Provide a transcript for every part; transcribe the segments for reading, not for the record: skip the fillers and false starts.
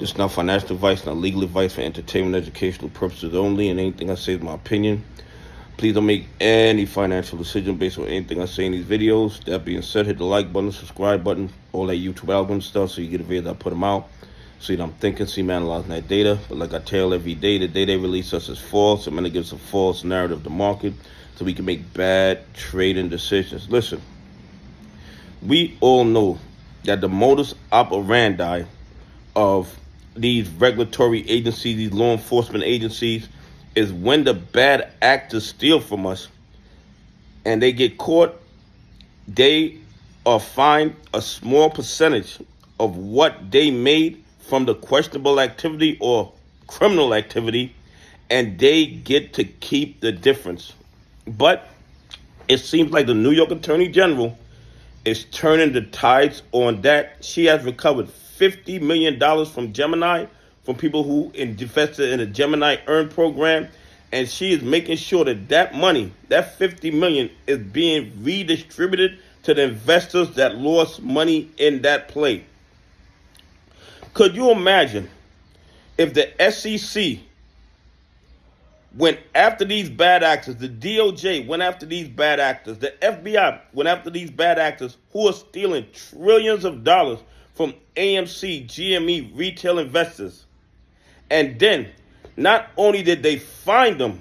This is not financial advice, not legal advice, for entertainment, educational purposes only, and anything I say is my opinion. Please don't make any financial decision based on anything I say in these videos. That being said, hit the like button, subscribe button, all that YouTube algorithm stuff, so you get a video that I put them out. So you know I'm thinking, see, man, analyzing that data. But like I tell every day, the day they release us is false. I'm going to give us a false narrative of the market so we can make bad trading decisions. Listen, we all know that the modus operandi of these regulatory agencies, these law enforcement agencies, is when the bad actors steal from us and they get caught, they are fined a small percentage of what they made from the questionable activity or criminal activity, and they get to keep the difference. But it seems like the New York Attorney General is turning the tides on that. She has recovered $50 million from Gemini, from people who invested in the Gemini Earn program, and she is making sure that that money, that $50 million, is being redistributed to the investors that lost money in that play. Could you imagine if the SEC went after these bad actors, the DOJ went after these bad actors, the FBI went after these bad actors who are stealing trillions of dollars from AMC GME retail investors? And then not only did they fine them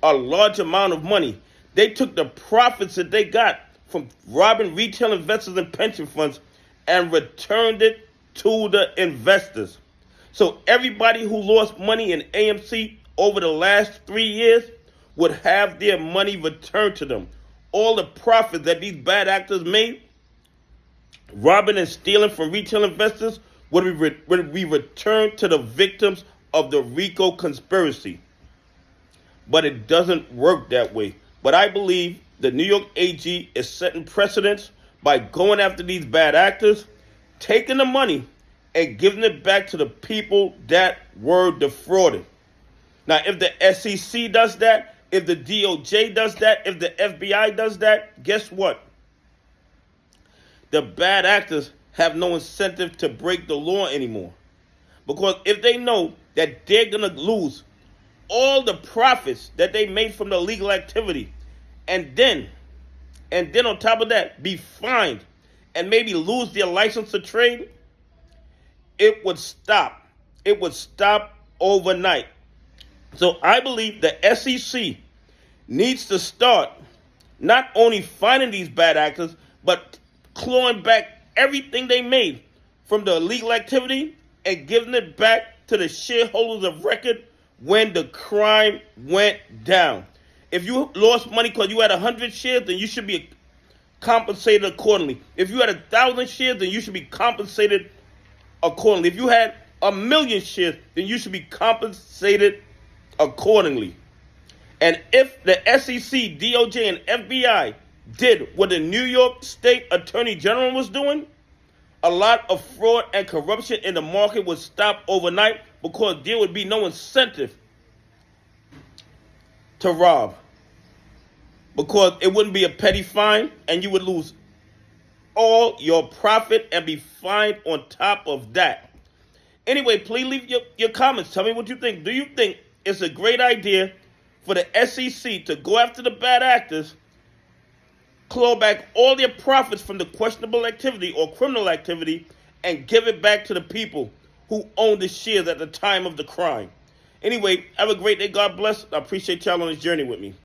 a large amount of money, they took the profits that they got from robbing retail investors and pension funds and returned it to the investors. So everybody who lost money in AMC over the last 3 years would have their money returned to them. All the profits that these bad actors made, robbing and stealing from retail investors, would be returned to the victims of the RICO conspiracy. But it doesn't work that way. But I believe the New York AG is setting precedents by going after these bad actors, taking the money and giving it back to the people that were defrauded. Now, if the SEC does that, if the DOJ does that, if the FBI does that, guess what? The bad actors have no incentive to break the law anymore. Because if they know that they're going to lose all the profits that they made from the illegal activity, and then on top of that, be fined and maybe lose their license to trade, it would stop. It would stop overnight. So I believe the SEC needs to start not only finding these bad actors, but clawing back everything they made from the illegal activity and giving it back to the shareholders of record when the crime went down. If you lost money because you had 100 shares, then you should be compensated accordingly. If you had 1,000 shares, then you should be compensated accordingly. If you had 1,000,000 shares, then you should be compensated accordingly. And if the SEC, DOJ, and FBI did what the New York State Attorney General was doing, a lot of fraud and corruption in the market would stop overnight, because there would be no incentive to rob, because it wouldn't be a petty fine and you would lose all your profit and be fined on top of that. Anyway, please leave your comments. Tell me what you think. Do you think it's a great idea for the SEC to go after the bad actors, claw back all their profits from the questionable activity or criminal activity, and give it back to the people who owned the shares at the time of the crime? Anyway, have a great day. God bless. I appreciate y'all on this journey with me.